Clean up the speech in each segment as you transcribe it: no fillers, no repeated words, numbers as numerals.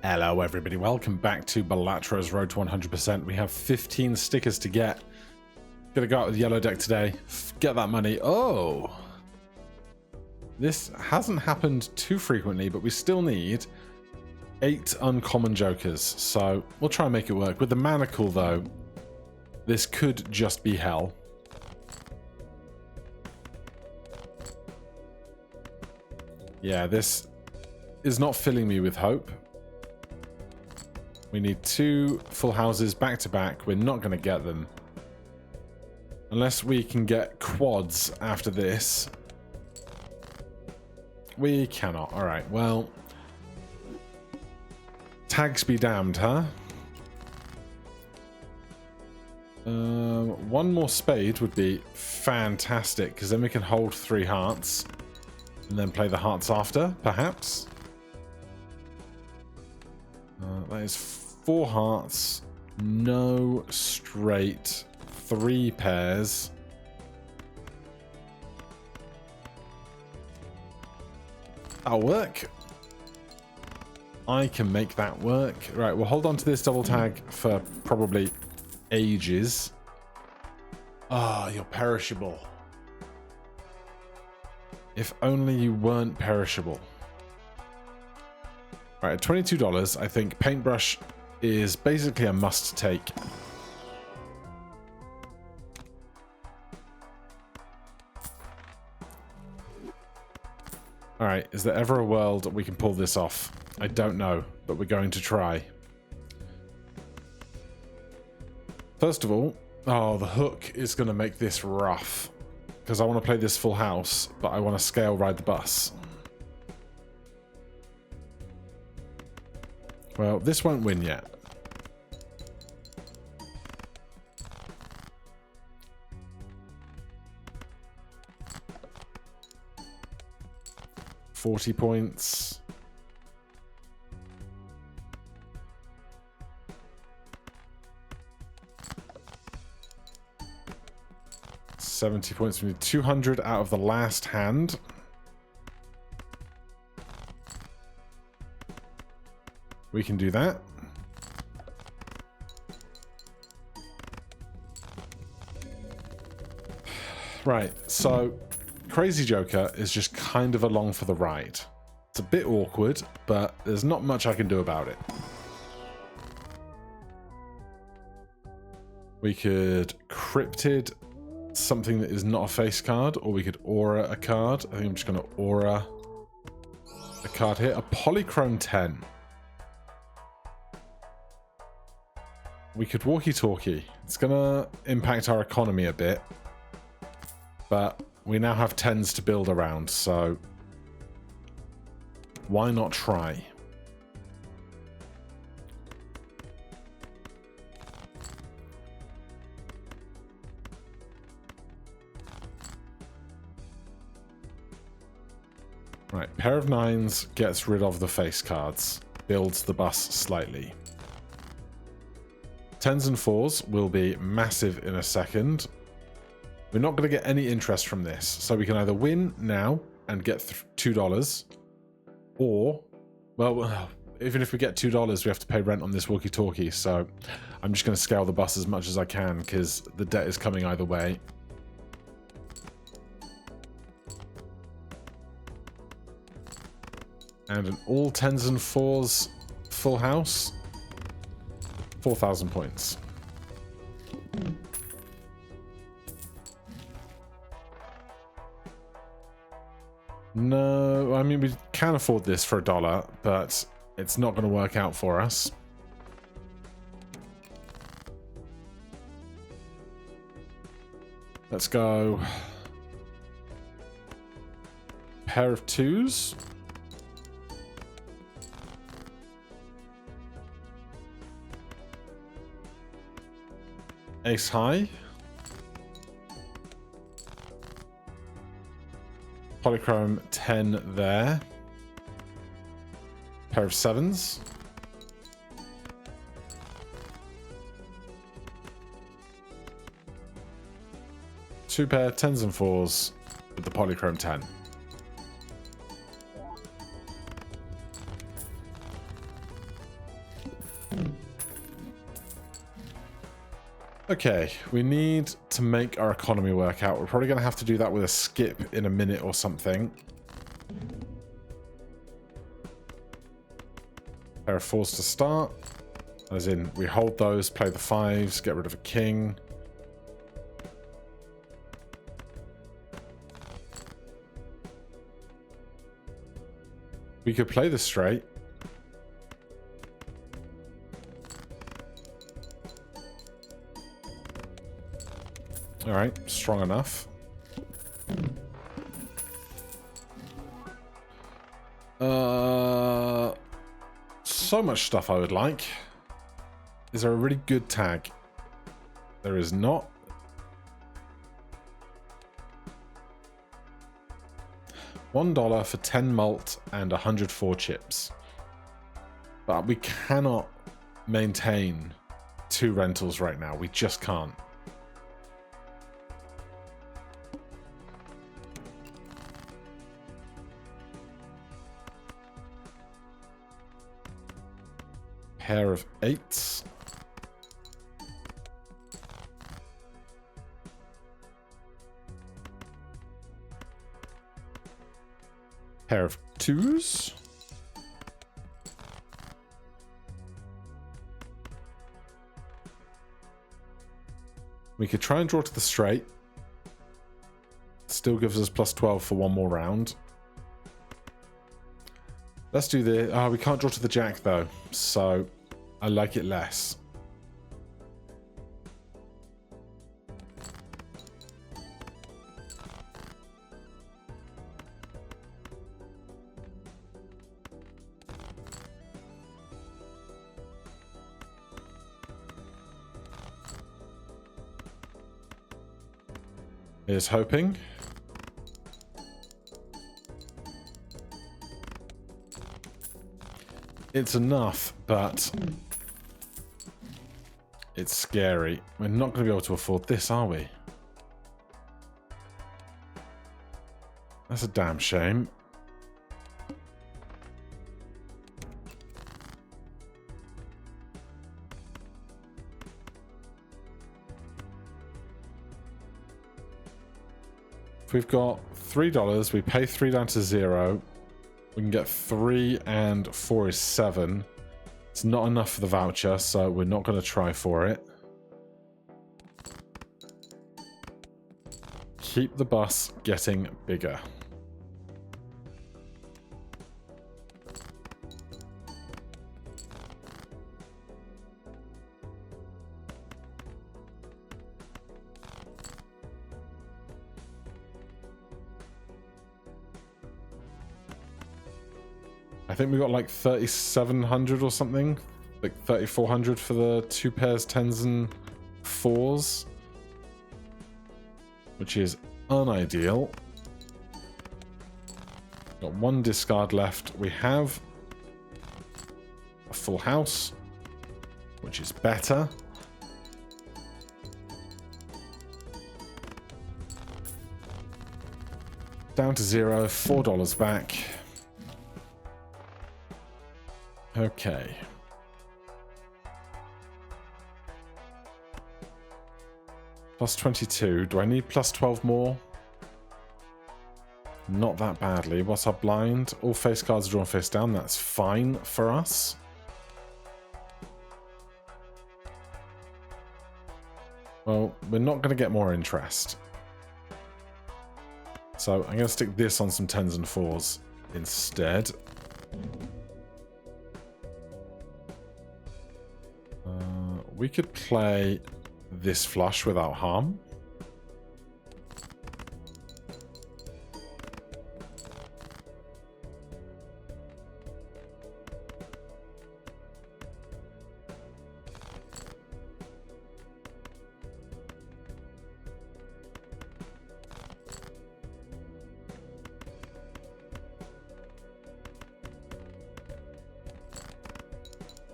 Hello everybody, welcome back to Balatro's Road to 100%. We have 15 stickers to get. Gonna go out with yellow deck today, get that money. Oh! This hasn't happened too frequently, but we still need 8 uncommon jokers, so we'll try and make it work. With the manacle though, this could just be hell. Yeah, this is not filling me with hope. We need 2 full houses back to back. We're not going to get them. Unless we can get quads after this. We cannot. Alright, well. Tags be damned, huh? One more spade would be fantastic, because then we can hold 3 hearts. And then play the hearts after, perhaps. That is 4 hearts, no straight, 3 pairs. That'll work. I can make that work. Right, we'll hold on to this double tag for probably ages. Ah, you're perishable. If only you weren't perishable. Right, at $22, I think paintbrush is basically a must take. Alright, is there ever a world that we can pull this off? I don't know, but we're going to try. First of all, oh, the hook is going to make this rough. Because I want to play this full house, but I want to scale ride the bus. Well, this won't win yet. $40 points. $70 points. We need 200 out of the last hand. We can do that. Right, so Crazy Joker is just kind of along for the ride. It's a bit awkward, but there's not much I can do about it. We could Cryptid something that is not a face card, or we could Aura a card. I think I'm just going to Aura a card here. A Polychrome 10. We could walkie-talkie. It's going to impact our economy a bit. But we now have 10s to build around, so why not try? Right, pair of 9s gets rid of the face cards, builds the bus slightly. 10s and 4s will be massive in a second. We're not going to get any interest from this, so we can either win now and get $2, or, well, even if we get $2, we have to pay rent on this walkie-talkie, so I'm just going to scale the bus as much as I can, because the debt is coming either way. And an all 10s and 4s full house, 4,000 points. No, I mean, we can afford this for $1, but it's not going to work out for us. Let's go. Pair of 2s. Ace high. Polychrome 10 there. Pair of 7s. Two pair 10s and 4s with the Polychrome 10. Okay, we need to make our economy work out. We're probably going to have to do that with a skip in a minute or something. Pair of 4s to start. As in, we hold those, play the 5s, get rid of a king. We could play this straight. Alright, strong enough. So much stuff I would like. Is there a really good tag? There is not. $1 for 10 malt and 104 chips. But we cannot maintain 2 rentals right now. We just can't. Pair of 8s. Pair of 2s. We could try and draw to the straight. Still gives us plus 12 for one more round. Let's do the... we can't draw to the jack though, so I like it less. Here's hoping. It's enough, but it's scary. We're not going to be able to afford this, are we? That's a damn shame. If we've got $3, we pay 3 down to 0. We can get 3 and 4 is 7. It's not enough for the voucher, so we're not going to try for it. Keep the bus getting bigger. I think we got like 3,700 or something, like 3,400 for the 2 pairs 10s and 4s, which is unideal. Got 1 discard left. We have a full house, which is better. Down to 0, $4 back. Okay. Plus 22. Do I need plus 12 more? Not that badly. What's our blind? All face cards drawn face down. That's fine for us. Well, we're not going to get more interest. So I'm going to stick this on some 10s and 4s instead. We could play this flush without harm.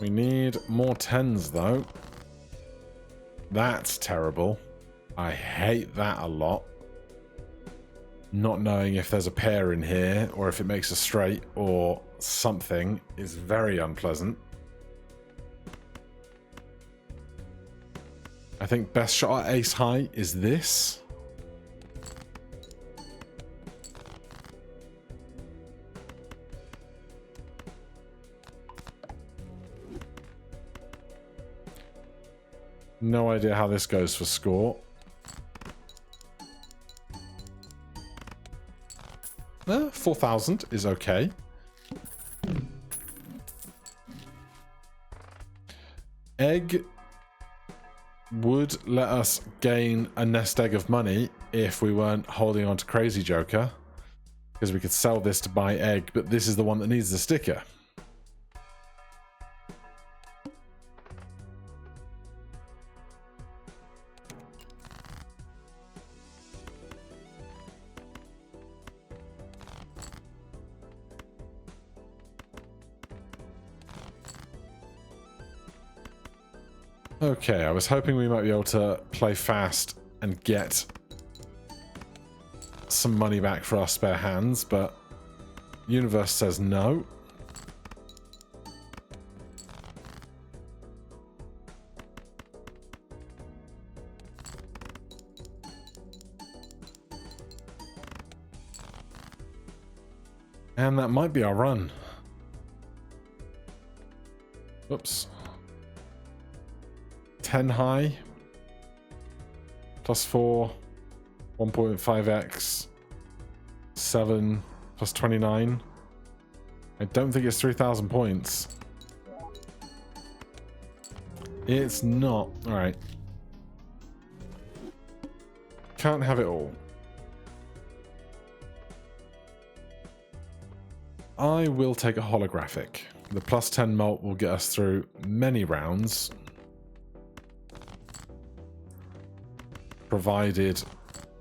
We need more 10s though. That's terrible. I hate that a lot. Not knowing if there's a pair in here or if it makes a straight or something is very unpleasant. I I think best shot at ace high is this. No idea how this goes for score. 4,000 is okay. Egg would let us gain a nest egg of money if we weren't holding on to Crazy Joker, because we could sell this to buy egg, but this is the one that needs the sticker. Okay, I was hoping we might be able to play fast and get some money back for our spare hands, but Universe says no. And that might be our run. Oops. 10 high, plus 4, 1.5x, 7, plus 29. I don't think it's 3,000 points. It's not. Alright. Can't have it all. I will take a holographic. The plus 10 mult will get us through many rounds. Provided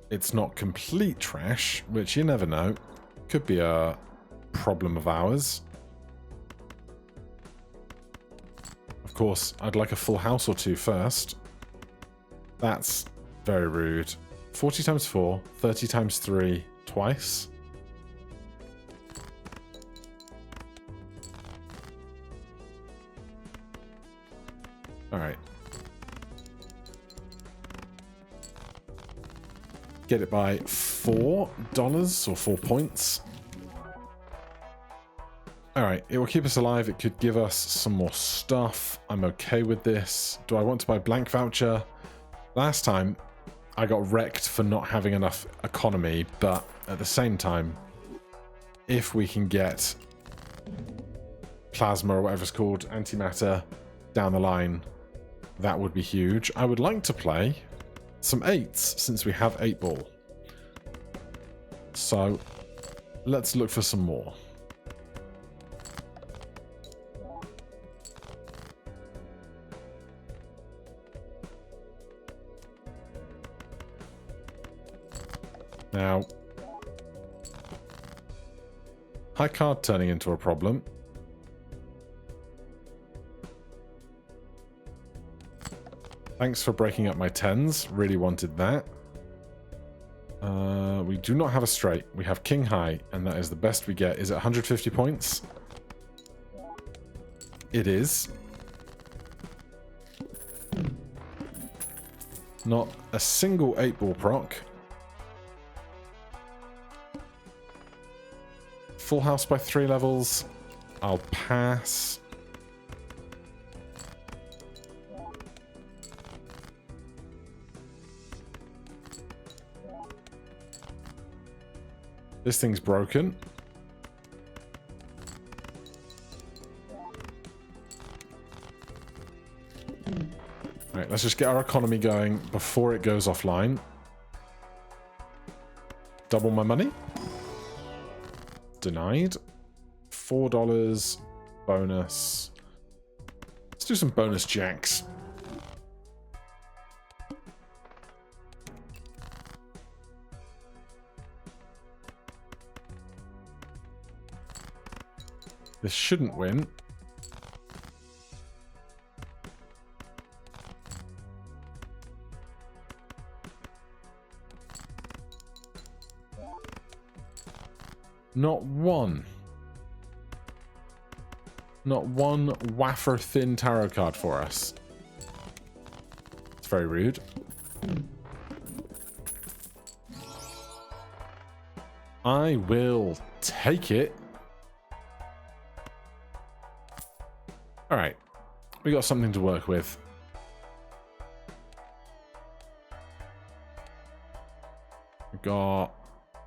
it's not complete trash, which you never know. Could be a problem of ours. Of course, I'd like a full house or two first. That's very rude. 40 times 4, 30 times 3, twice. Alright. Get it by $4 or 4 points. Alright, it will keep us alive. It could give us some more stuff. I'm okay with this. Do I want to buy blank voucher? Last time, I got wrecked for not having enough economy, but at the same time, if we can get plasma or whatever it's called, antimatter, down the line, that would be huge. I would like to play some 8s, since we have 8 ball. So, let's look for some more. Now, high card turning into a problem. Thanks for breaking up my 10s. Really wanted that. We do not have a straight. We have king high, and that is the best we get. Is it 150 points? It is. Not a single 8-ball proc. Full house by 3 levels. I'll pass. This thing's broken. Right, let's just get our economy going before it goes offline. Double my money. Denied. $4 bonus. Let's do some bonus jacks. This shouldn't win. Not one. Not one wafer thin tarot card for us. It's very rude. I will take it. Alright. We got something to work with. We got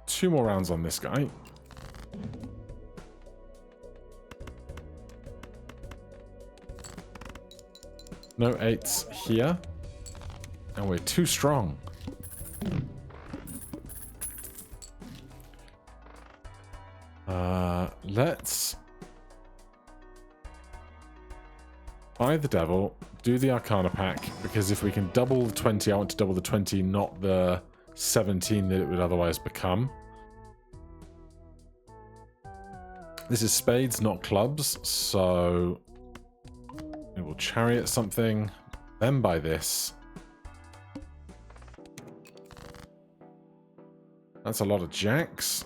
2 more rounds on this guy. No 8s here. And we're too strong. Let's buy the devil, do the Arcana pack, because if we can double the 20, I want to double the 20, not the 17 that it would otherwise become. This is spades, not clubs, so we will chariot something, then buy this. That's a lot of jacks.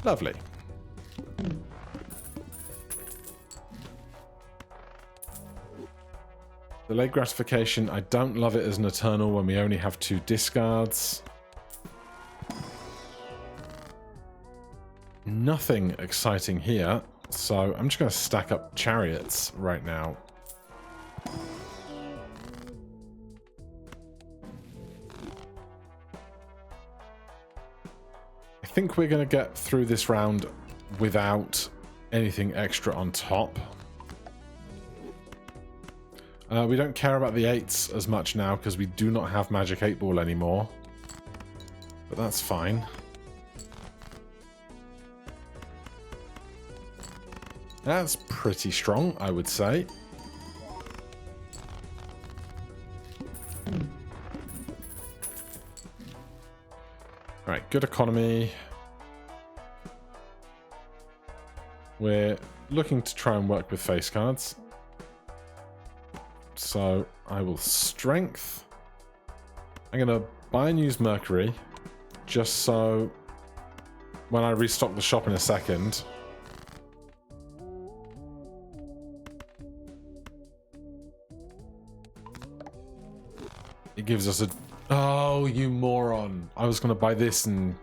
Lovely. The late gratification, I don't love it as an Eternal when we only have 2 discards. Nothing exciting here, so I'm just going to stack up chariots right now. I think we're going to get through this round without anything extra on top. We don't care about the 8s as much now because we do not have Magic 8 Ball anymore. But that's fine. That's pretty strong, I would say. Right, good economy. We're looking to try and work with face cards. So I will strength. I'm going to buy and use Mercury just so when I restock the shop in a second, it gives us a... Oh, you moron. I was going to buy this and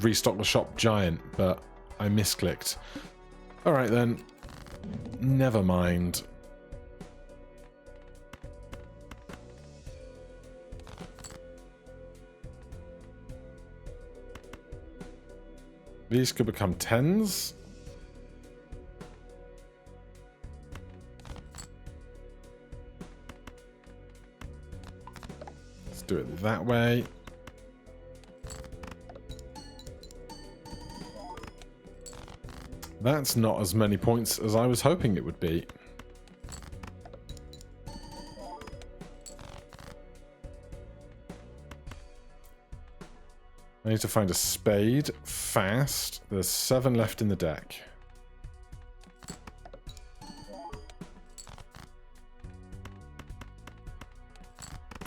restock the shop giant, but I misclicked. Alright then. Never mind. These could become 10s. Let's do it that way. That's not as many points as I was hoping it would be. I need to find a spade fast. There's 7 left in the deck.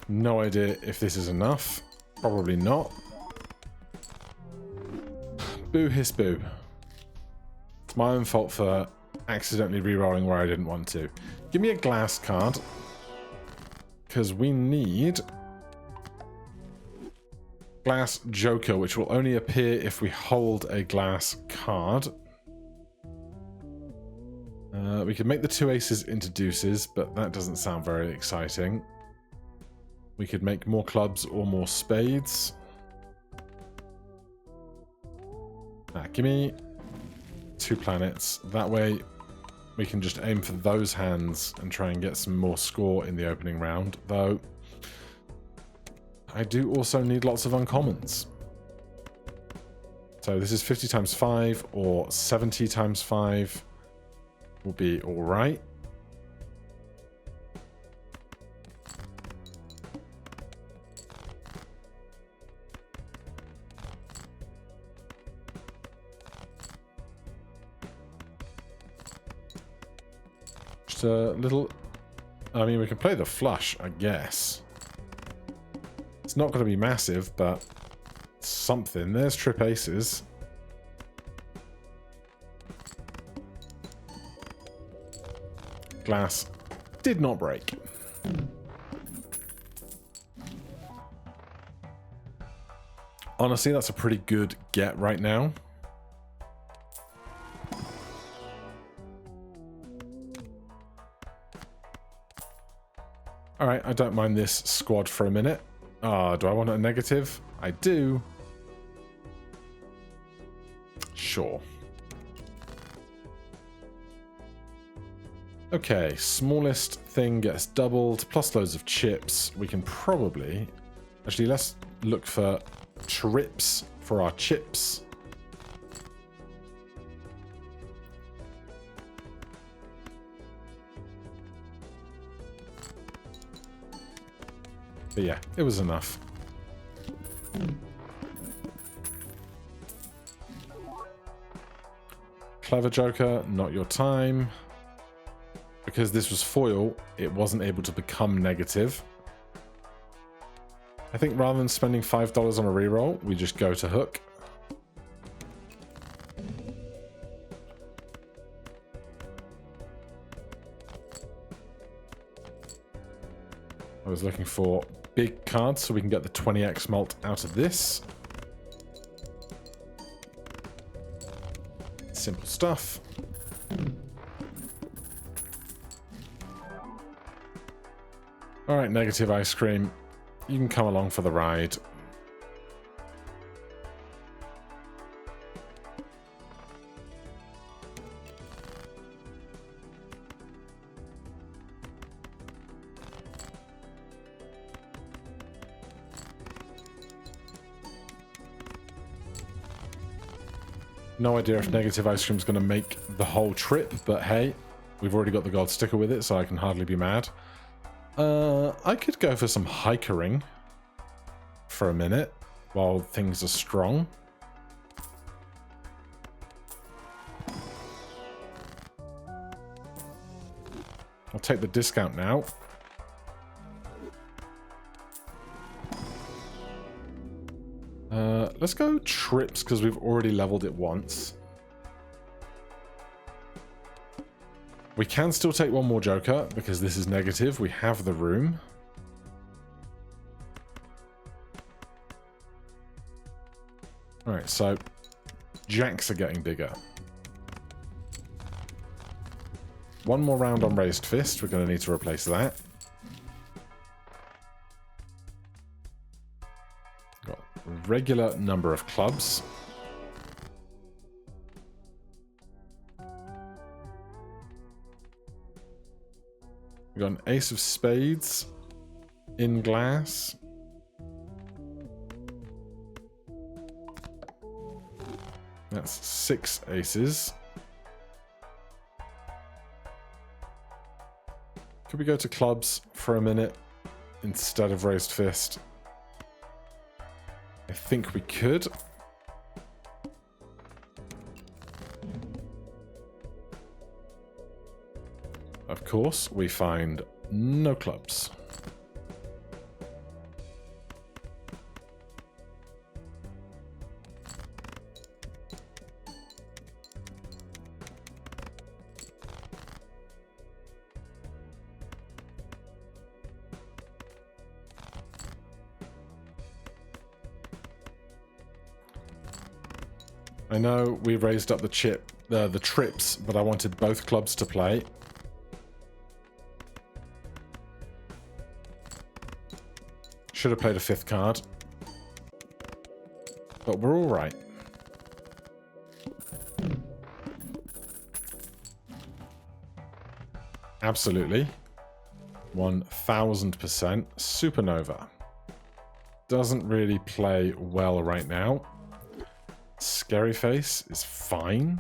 No idea if this is enough. Probably not. Boo hiss boo. It's my own fault for accidentally re-rolling where I didn't want to. Give me a glass card. Because we need... Glass Joker, which will only appear if we hold a glass card. We could make the 2 aces into deuces, but that doesn't sound very exciting. We could make more clubs or more spades. Give me 2 planets. That way we can just aim for those hands and try and get some more score in the opening round, though I do also need lots of uncommons. So this is 50 times 5 or 70 times 5 will be alright. Just a little I mean, we can play the flush, I guess. It's not going to be massive, but something. There's trip aces. Glass did not break. Honestly, that's a pretty good get right now. Alright, I don't mind this squad for a minute. Ah, do I want a negative? I do. Sure. Okay, smallest thing gets doubled, plus loads of chips. We can probably... Actually, let's look for trips for our chips. But yeah, it was enough. Clever Joker, not your time. Because this was foil, it wasn't able to become negative. I think rather than spending $5 on a reroll, we just go to hook. I was looking for big cards so we can get the 20x mult out of this. Simple stuff. Alright, negative ice cream. You can come along for the ride. No idea if negative ice cream is going to make the whole trip, but hey, we've already got the gold sticker with it, so I can hardly be mad. I could go for some hikering for a minute while things are strong. I'll take the discount now. Let's go trips because we've already leveled it once. We can still take one more joker because this is negative. We have the room. Alright, so jacks are getting bigger. One more round on raised fist. We're going to need to replace that. Got a regular number of clubs. We've got an ace of spades in glass. That's 6 aces. Could we go to clubs for a minute instead of raised fist? I think we could. Of course, we find no clubs. I know we raised up the trips, but I wanted both clubs to play. Should have played a 5th card. But we're all right. Absolutely. 1000%. Supernova. Doesn't really play well right now. Scary Face is fine.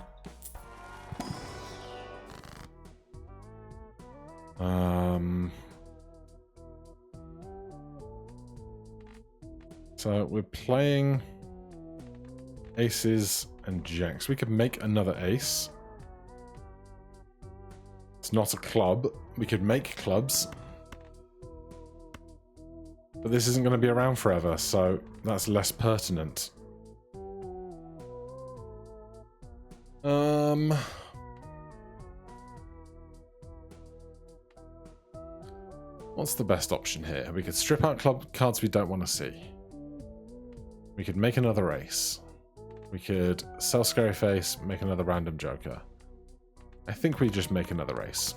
So we're playing aces and jacks. We could make another ace. It's not a club. We could make clubs. But this isn't going to be around forever, so that's less pertinent. What's the best option here? We could strip out club cards we don't want to see. We could make another ace. We could sell Scary Face, make another random joker. I think we just make another ace.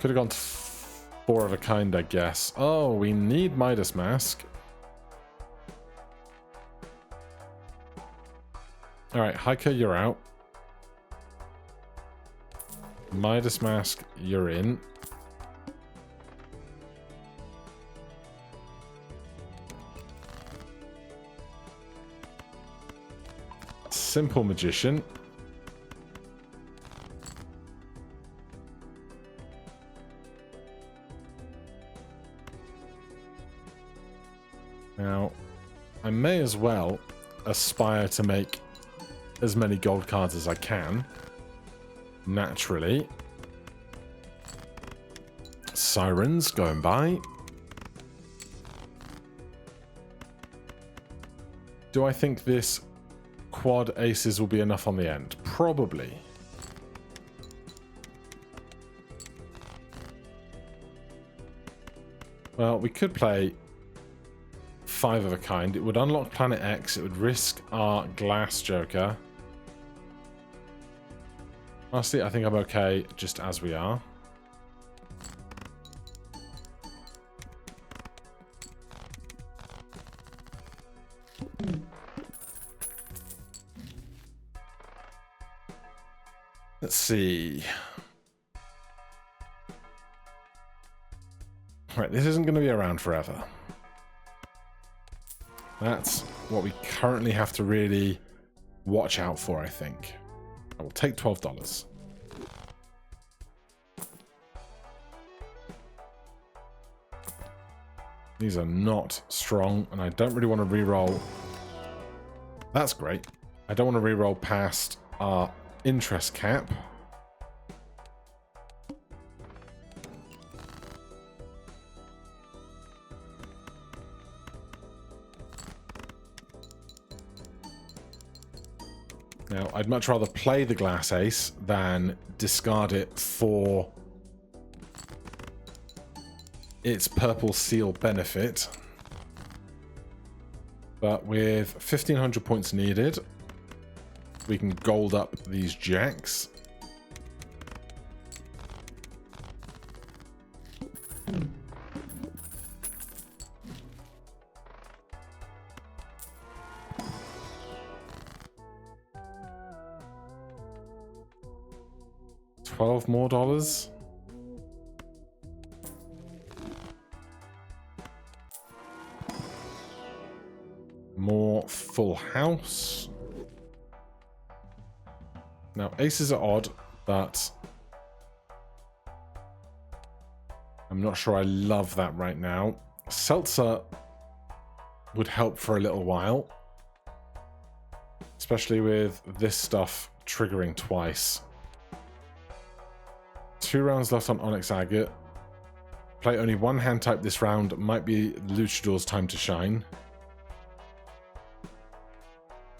Could have gone to 4 of a kind, I guess. Oh, we need Midas Mask. Alright, Hiker, you're out. Midas Mask, you're in. Simple Magician. Now, I may as well aspire to make as many gold cards as I can. Naturally. Sirens going by. Do I think this quad aces will be enough on the end? Probably. Well, we could play 5 of a kind. It would unlock Planet X. It would risk our glass joker. Honestly, I think I'm okay just as we are. Let's see. Right, this isn't going to be around forever. That's what we currently have to really watch out for, I think. I will take $12. These are not strong, and I don't really want to reroll. That's great. I don't want to reroll past our interest cap. Now, I'd much rather play the glass ace than discard it for its purple seal benefit. But with 1,500 points needed, we can gold up these jacks. $12 more. More full house. Now, aces are odd, but I'm not sure I love that right now. Seltzer would help for a little while, especially with this stuff triggering twice. 2 rounds left on Onyx Agate. Play only 1 hand type this round. Might be Luchador's time to shine.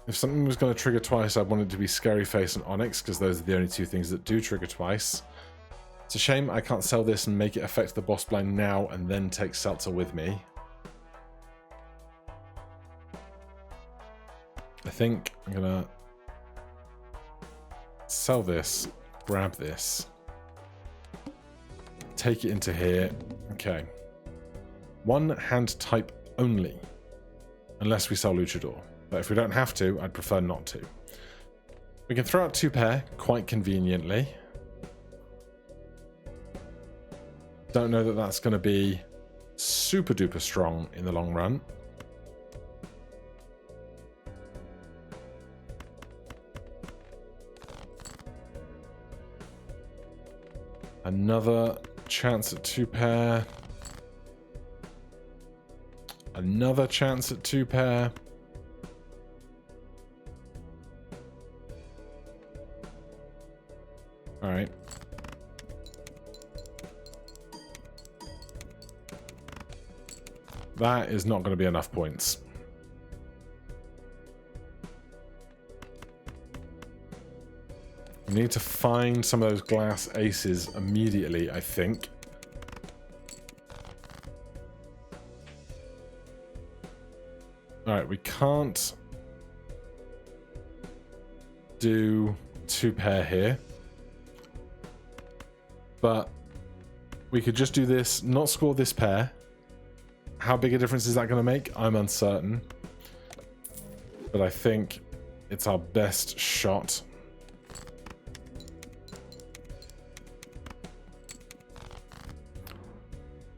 If something was going to trigger twice, I'd want it to be Scary Face and Onyx, because those are the only 2 things that do trigger twice. It's a shame I can't sell this and make it affect the boss blind now and then take Seltzer with me. I think I'm going to sell this, grab this, take it into here. Okay. 1 hand type only, unless we sell Luchador. But if we don't have to, I'd prefer not to. We can throw out 2 pair quite conveniently. Don't know that that's going to be super duper strong in the long run. Another chance at 2 pair. Another chance at 2 pair. That is not going to be enough points. We need to find some of those glass aces immediately, I think. Alright, we can't do 2 pair here. But we could just do this, not score this pair. How big a difference is that going to make? I'm uncertain. But I think it's our best shot.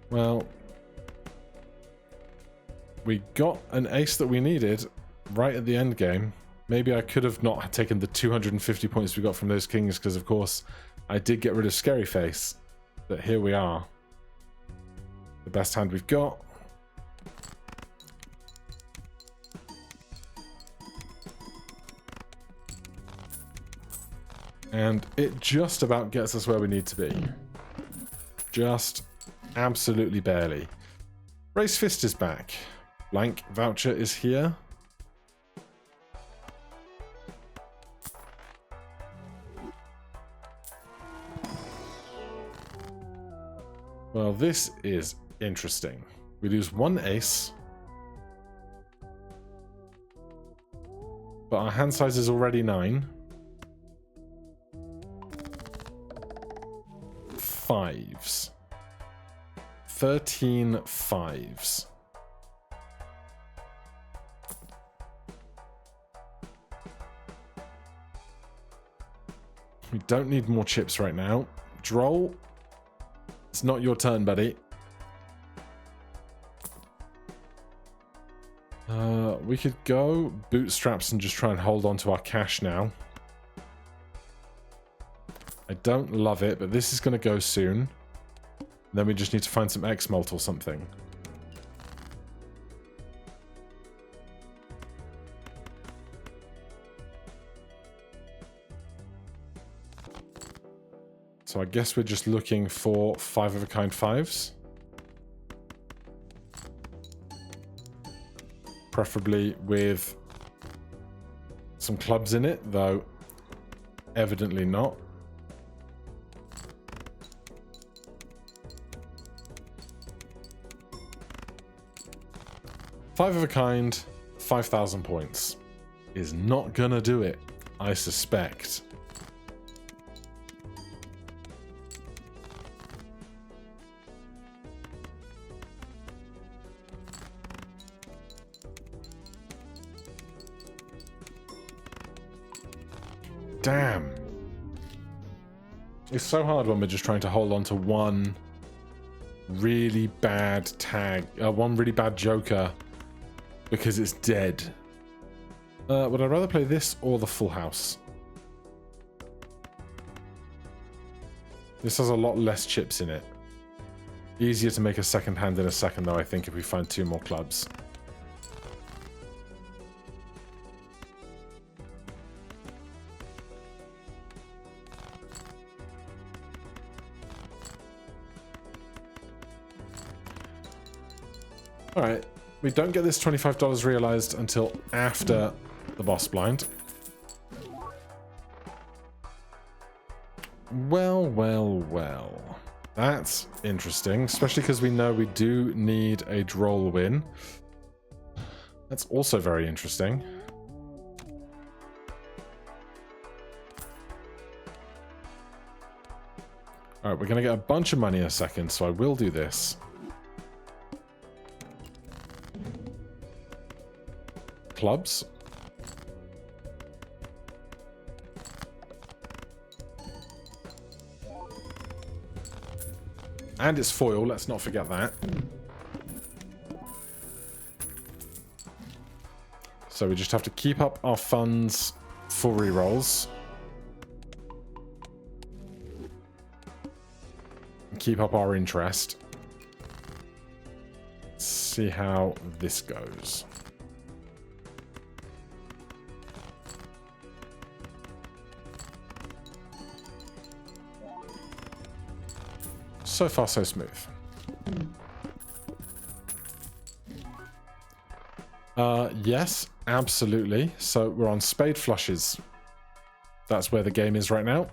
Well, we got an ace that we needed right at the end game. Maybe I could have not taken the 250 points we got from those kings because, of course, I did get rid of Scary Face. But here we are. The best hand we've got. And it just about gets us where we need to be. Just absolutely barely. Race Fist is back. Blank Voucher is here. Well, this is interesting. We lose 1 ace. But our hand size is already 9. 5s. 13 5s. We don't need more chips right now. Droll, it's not your turn, buddy. We could go bootstraps and just try and hold on to our cash now. I don't love it, but this is going to go soon. Then we just need to find some X-Malt or something. So I guess we're just looking for 5 of a kind 5s. Preferably with some clubs in it, though evidently not. Five of a kind, 5,000 points. Is not gonna do it, I suspect. Damn. It's so hard when we're just trying to hold on to one really bad tag, one really bad joker, because it's dead. Would I rather play this or the full house? This has a lot less chips in it. Easier to make a second hand in a second, though, I think, if we find 2 more clubs. Alright, we don't get this $25 realized until after the boss blind. Well, well, well. That's interesting, especially because we know we do need a droll win. That's also very interesting. Alright, we're going to get a bunch of money in a second, so I will do this. Clubs. And it's foil, let's not forget that. So we just have to keep up our funds for rerolls. And keep up our interest. Let's see how this goes. So far, so smooth. Yes, absolutely. So we're on spade flushes. That's where the game is right now.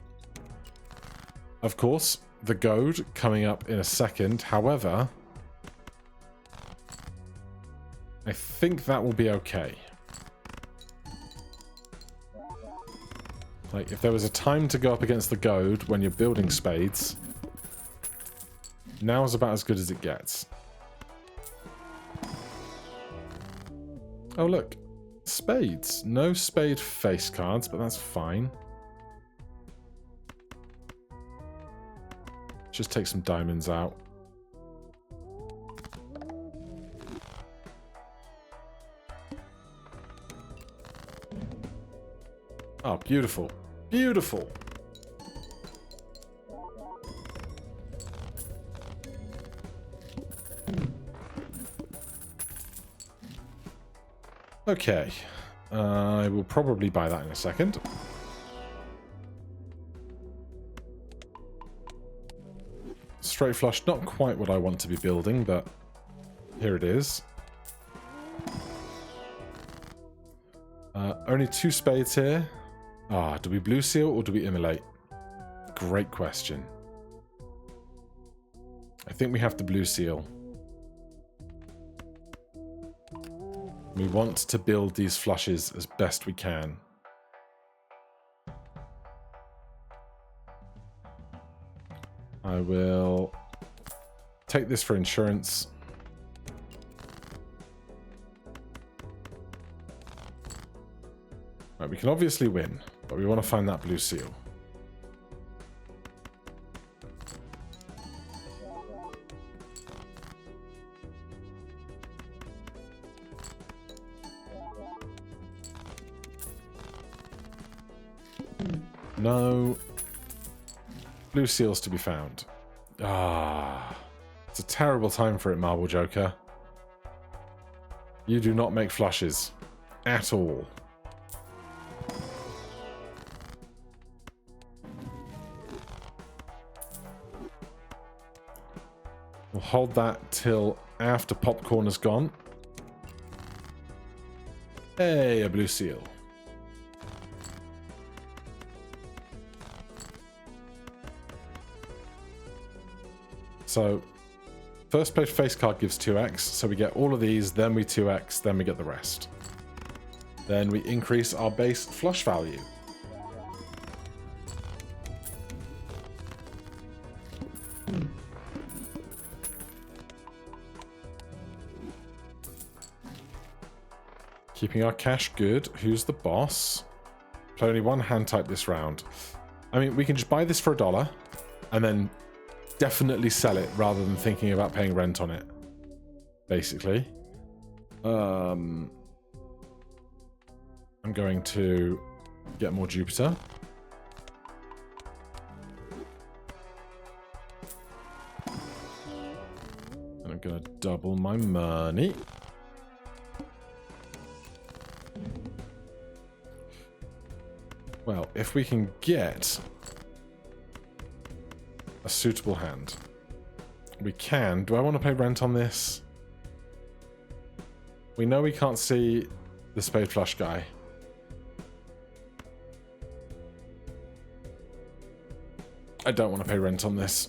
Of course, the goad coming up in a second. However, I think that will be okay. Like, if there was a time to go up against the goad when you're building spades, now is about as good as it gets. Oh, look. Spades. No spade face cards, but that's fine. Just take some diamonds out. Oh, beautiful. Beautiful. Okay. I will probably buy that in a second. Straight flush, not quite what I want to be building, but here it is. Only 2 spades here. Ah, do we blue seal or do we immolate? Great question. I think we have to blue seal. We want to build these flushes as best we can. I will take this for insurance. Right, we can obviously win, but we want to find that blue seal. No blue seals to be found. Ah, it's a terrible time for it, Marble Joker. You do not make flushes at all. We'll hold that till after popcorn is gone. Hey, a blue seal. So, first play face card gives 2x, so we get all of these, then we 2x, then we get the rest. Then we increase our base flush value. Keeping our cash good. Who's the boss? Play only 1 hand type this round. I mean, we can just buy this for $1 and then definitely sell it rather than thinking about paying rent on it. Basically. I'm going to get more Jupiter. And I'm going to double my money. Well, if we can get a suitable hand, we can. Do I want to pay rent on this? We know we can't see the spade flush guy. I don't want to pay rent on this.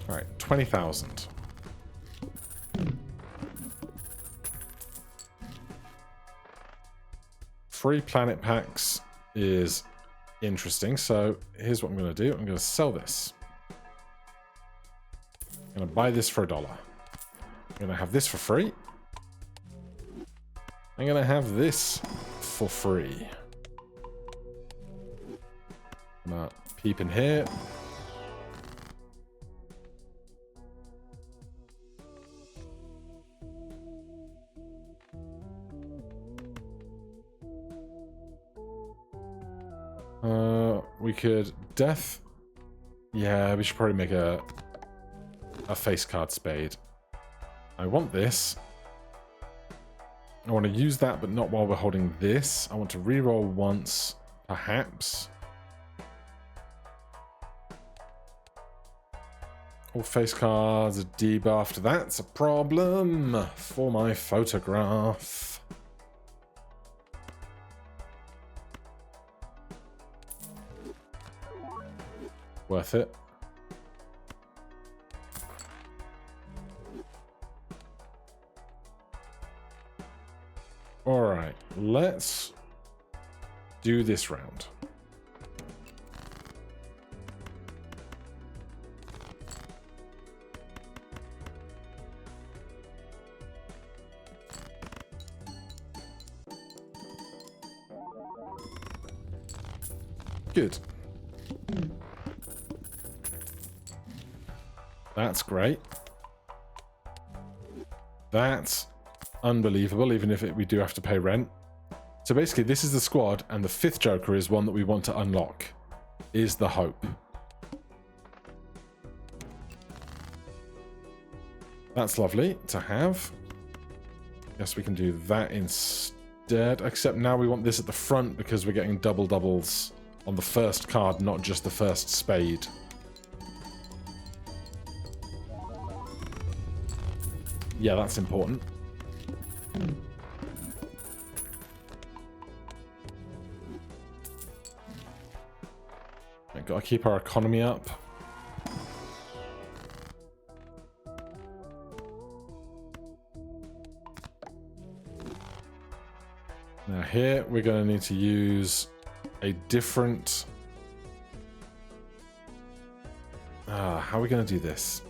All right, 20,000. Free planet packs is interesting. So here's what I'm going to do. I'm going to sell this. I'm going to buy this for $1. I'm going to have this for free. I'm going to have this for free. I'm going to peep in here. We could death. Yeah, we should probably make a face card spade. I want this. I want to use that, but not while we're holding this. I want to reroll once, perhaps. All face cards are debuffed. That's a problem for my photograph. Worth it. All right, let's do this round. Good. That's great. That's unbelievable, even if we do have to pay rent. So basically, this is the squad, and the 5th Joker is one that we want to unlock, is the hope. That's lovely to have. Guess we can do that instead, except now we want this at the front because we're getting doubles on the first card, not just the first spade. Yeah, that's important. Gotta keep our economy up. Now here we're going to need to use a different... how are we going to do this?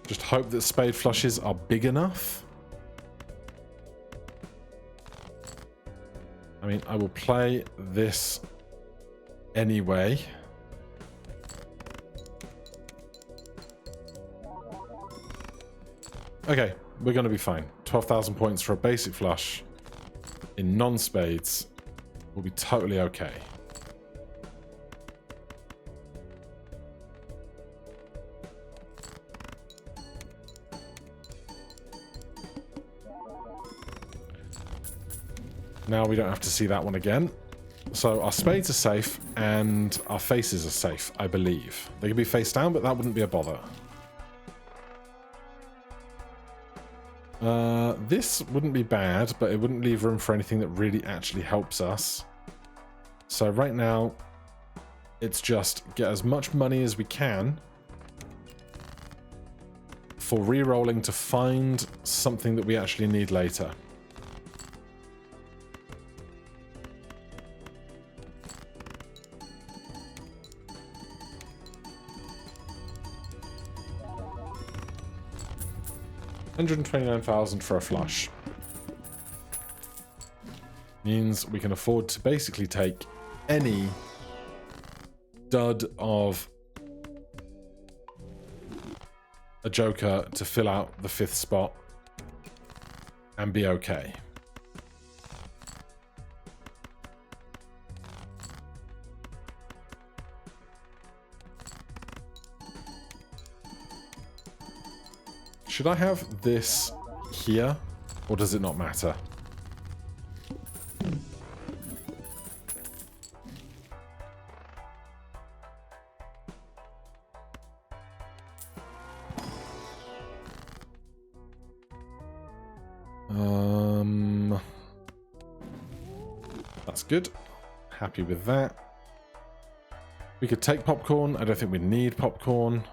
Just hope that spade flushes are big enough. I mean, I will play this anyway. Okay, we're going to be fine. 12,000 points for a basic flush in non-spades will be totally okay. Now we don't have to see that one again. So our spades are safe and our faces are safe, I believe. They can be face down, but that wouldn't be a bother. This wouldn't be bad, but it wouldn't leave room for anything that really actually helps us. So right now, it's just get as much money as we can for re-rolling to find something that we actually need later. $129,000 for a flush. Means we can afford to basically take any dud of a joker to fill out the 5th spot and be okay. Should I have this here, or does it not matter? That's good. Happy with that. We could take popcorn. I don't think we need popcorn.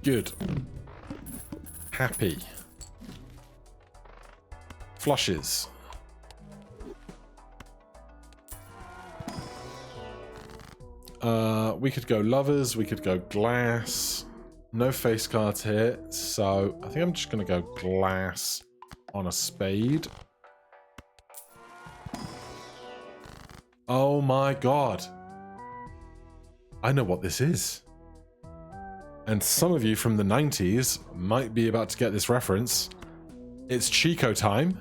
Good. Happy. Flushes. We could go lovers, we could go glass. No face cards here, so I think I'm just going to go glass on a spade. Oh my god. I know what this is. And some of you from the 90s might be about to get this reference. It's Chicot time.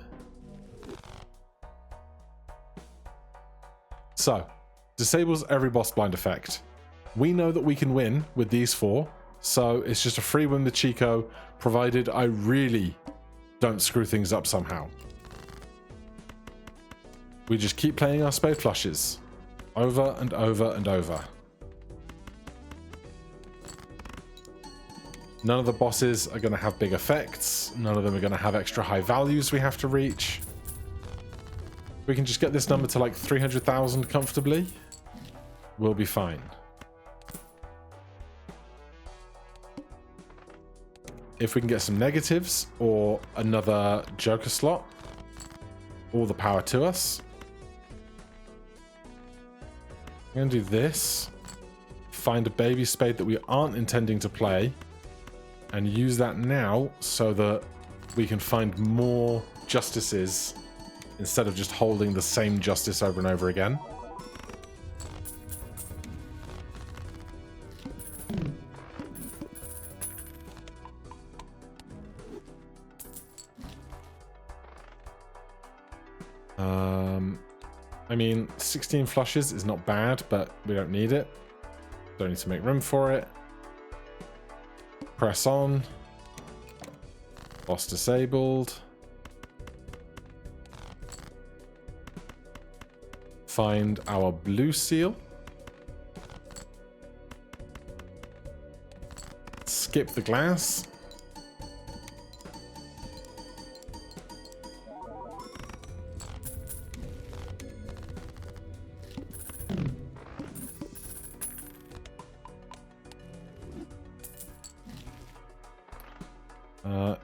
So, disables every boss blind effect. We know that we can win with these 4, so it's just a free win with Chicot, provided I really don't screw things up somehow. We just keep playing our spade flushes over and over and over. None of the bosses are going to have big effects. None of them are going to have extra high values we have to reach. We can just get this number to like 300,000 comfortably. We'll be fine. If we can get some negatives or another Joker slot, all the power to us. I'm going to do this. Find a baby spade that we aren't intending to play. And use that now so that we can find more justices instead of just holding the same justice over and over again. I mean, 16 flushes is not bad, but we don't need it. Don't need to make room for it. Press on. Boss disabled. Find our blue seal. Skip the glass.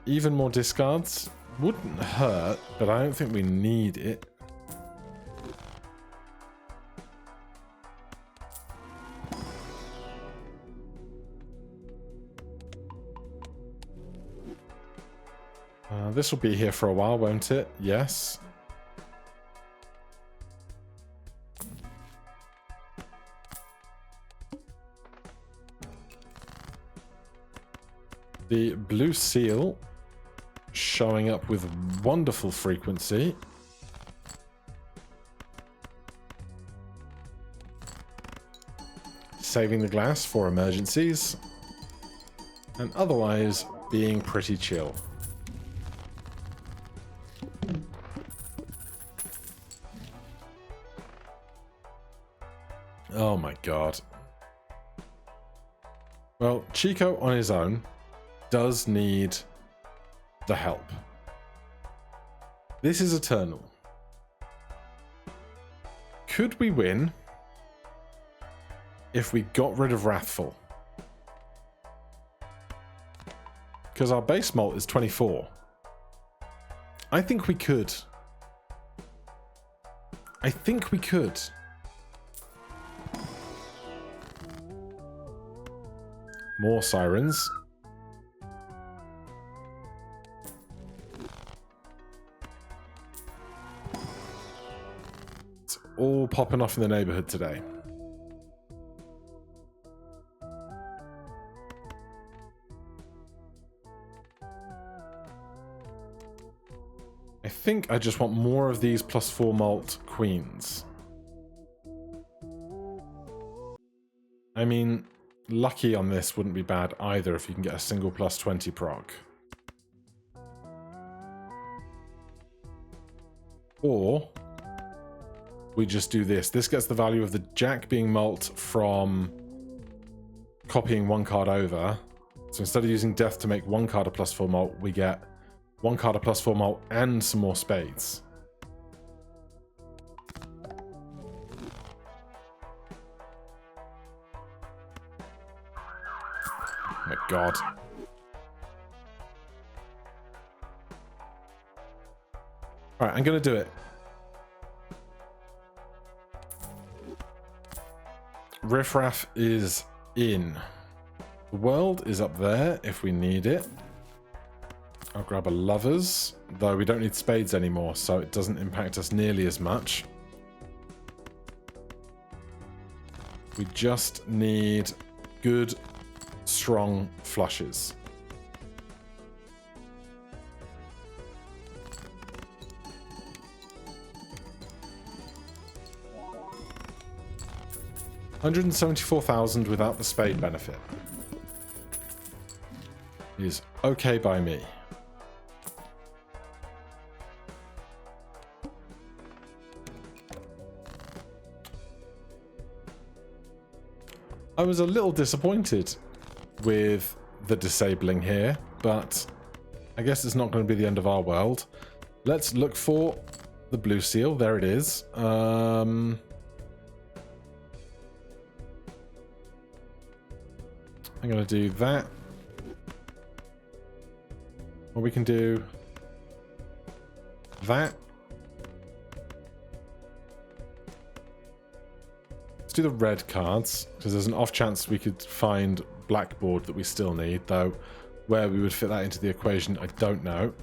Even more discards wouldn't hurt, but I don't think we need it. This will be here for a while, won't it? Yes. The blue seal showing up with wonderful frequency. Saving the glass for emergencies. And otherwise being pretty chill. Oh my god. Well, Chicot on his own does need the help. This is Eternal. Could we win if we got rid of Wrathful? Because our base mult is 24. I think we could. I think we could. More sirens. It's all popping off in the neighborhood today. I think I just want more of these +4 mult queens. I mean, lucky on this wouldn't be bad either if you can get a single +20 proc. Or we just do this. This gets the value of the jack being mult from copying one card over. So instead of using death to make one card a +4 mult, we get one card a +4 mult and some more spades. Oh my god. Alright, I'm gonna do it. Riffraff is in. The world is up there if we need it. I'll grab a lovers, though we don't need spades anymore, so it doesn't impact us nearly as much. We just need good, strong flushes. 174,000 without the spade benefit is okay by me. I was a little disappointed with the disabling here, but I guess it's not going to be the end of our world. Let's look for the blue seal. There it is. I'm going to do that. Or we can do that. Let's do the red cards, because there's an off chance we could find blackboard that we still need, though where we would fit that into the equation, I don't know.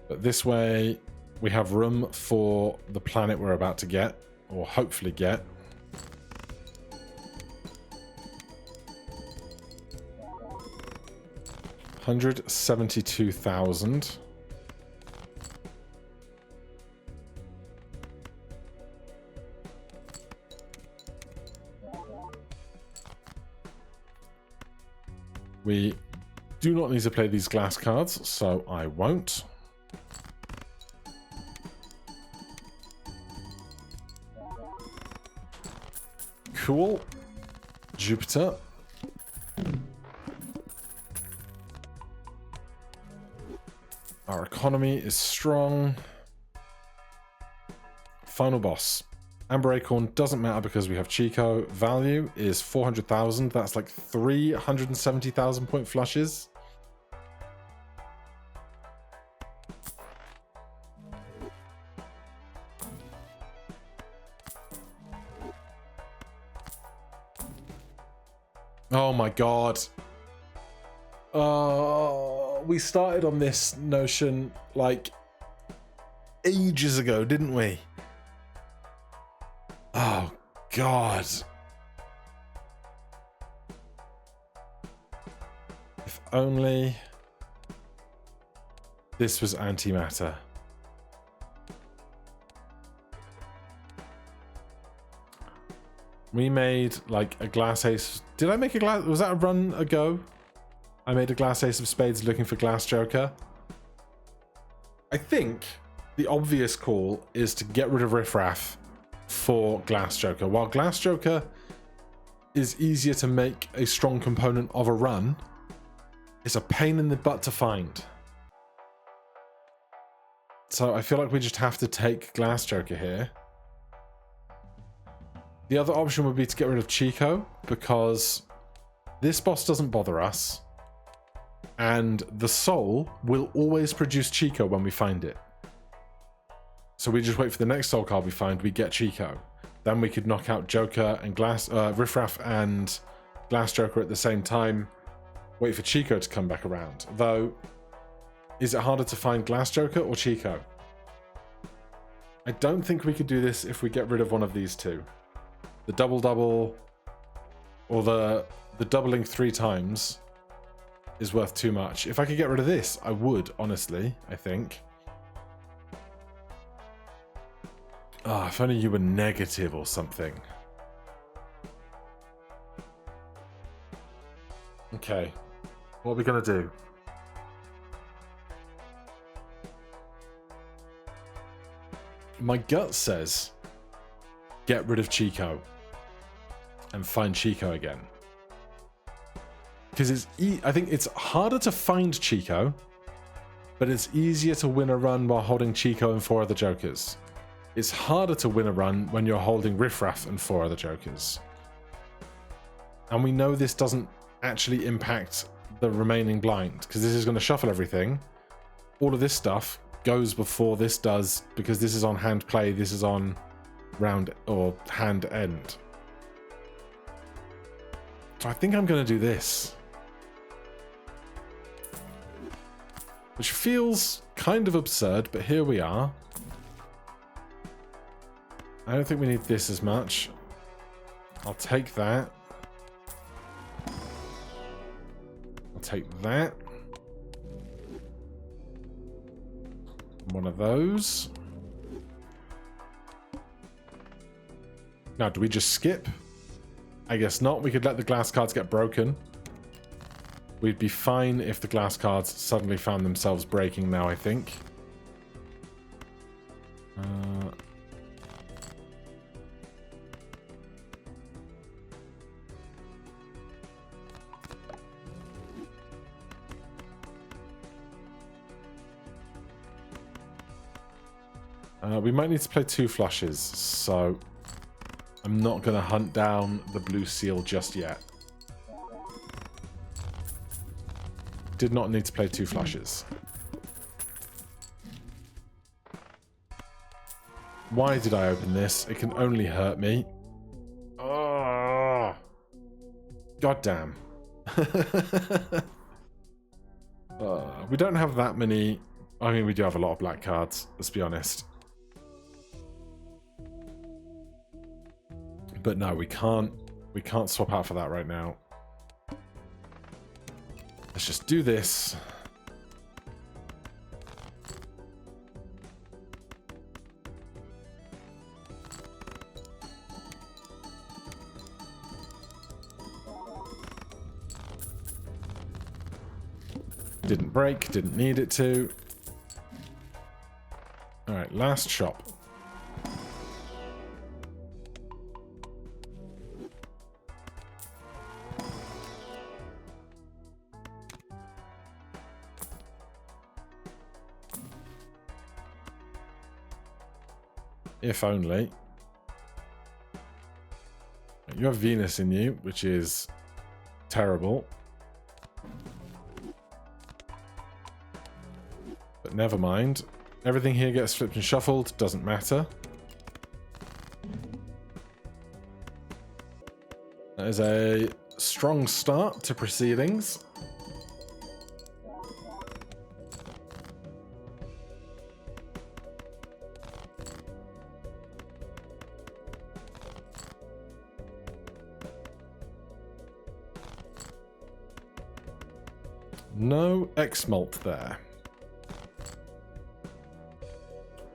But this way, we have room for the planet we're about to get, or hopefully get. $172,000. We do not need to play these glass cards, so I won't. Cool. Jupiter. Our economy is strong. Final boss. Amber Acorn doesn't matter because we have Chicot. Value is 400,000. That's like 370,000 point flushes. Oh my god. We started on this notion like ages ago, didn't we? Oh god. If only this was antimatter. We made like a glass ace. Did I make a glass? Was that a run ago? I made a glass ace of spades looking for glass joker. I think the obvious call is to get rid of riffraff for glass joker. While glass joker is easier to make a strong component of a run, it's a pain in the butt to find. So I feel like we just have to take glass joker here. The other option would be to get rid of Chicot, because this boss doesn't bother us, and the soul will always produce Chicot when we find it. So we just wait for the next soul card we find, we get Chicot. Then we could knock out Joker and Riffraff and Glass Joker at the same time, wait for Chicot to come back around. Though, is it harder to find Glass Joker or Chicot? I don't think we could do this if we get rid of one of these two. The double-double, or the doubling 3 times is worth too much. If I could get rid of this, I would, honestly, I think. Ah, if only you were negative or something. Okay, what are we gonna do? My gut says get rid of Chicot and find Chicot again. Because I think it's harder to find Chicot, but it's easier to win a run while holding Chicot and 4 other jokers. It's harder to win a run when you're holding Riffraff and 4 other jokers. And we know this doesn't actually impact the remaining blind, because this is going to shuffle everything. All of this stuff goes before this does, because this is on hand play, this is on round or hand end. So I think I'm going to do this. Which feels kind of absurd, but here we are. I don't think we need this as much. I'll take that. I'll take that. One of those. Now, do we just skip? I guess not. We could let the glass cards get broken. We'd be fine if the glass cards suddenly found themselves breaking now, I think. We might need to play 2 flushes, so I'm not going to hunt down the blue seal just yet. Did not need to play 2 flushes. Why did I open this? It can only hurt me. Oh, God damn. We don't have that many. I mean, we do have a lot of black cards, let's be honest. But no, we can't swap out for that right now. Let's just do this. Didn't break, didn't need it to. Alright, last shop. If only. You have Venus in you, which is terrible. But never mind. Everything here gets flipped and shuffled, doesn't matter. That is a strong start to proceedings. No X-Malt there.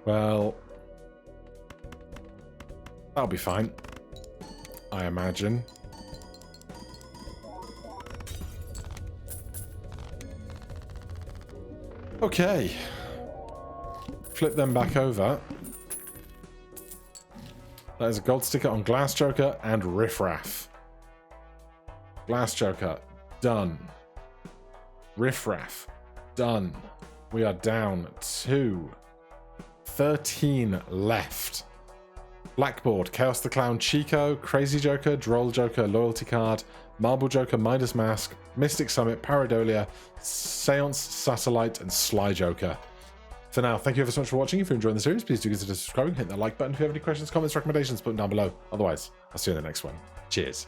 Well, that'll be fine, I imagine. Okay. Flip them back over. That is a gold sticker on Glass Joker and Riffraff. Glass Joker, done. Riffraff, done. We are down to 13 left. Blackboard, Chaos the Clown, Chicot, Crazy Joker, Droll Joker, Loyalty Card, Marble Joker, Midas Mask, Mystic Summit, Pareidolia, Seance, Satellite, and Sly Joker. For now, thank you ever so much for watching. If you're enjoying the series, please do consider subscribing, hit that like button. If you have any questions, comments, recommendations, put them down below. Otherwise, I'll see you in the next one. Cheers.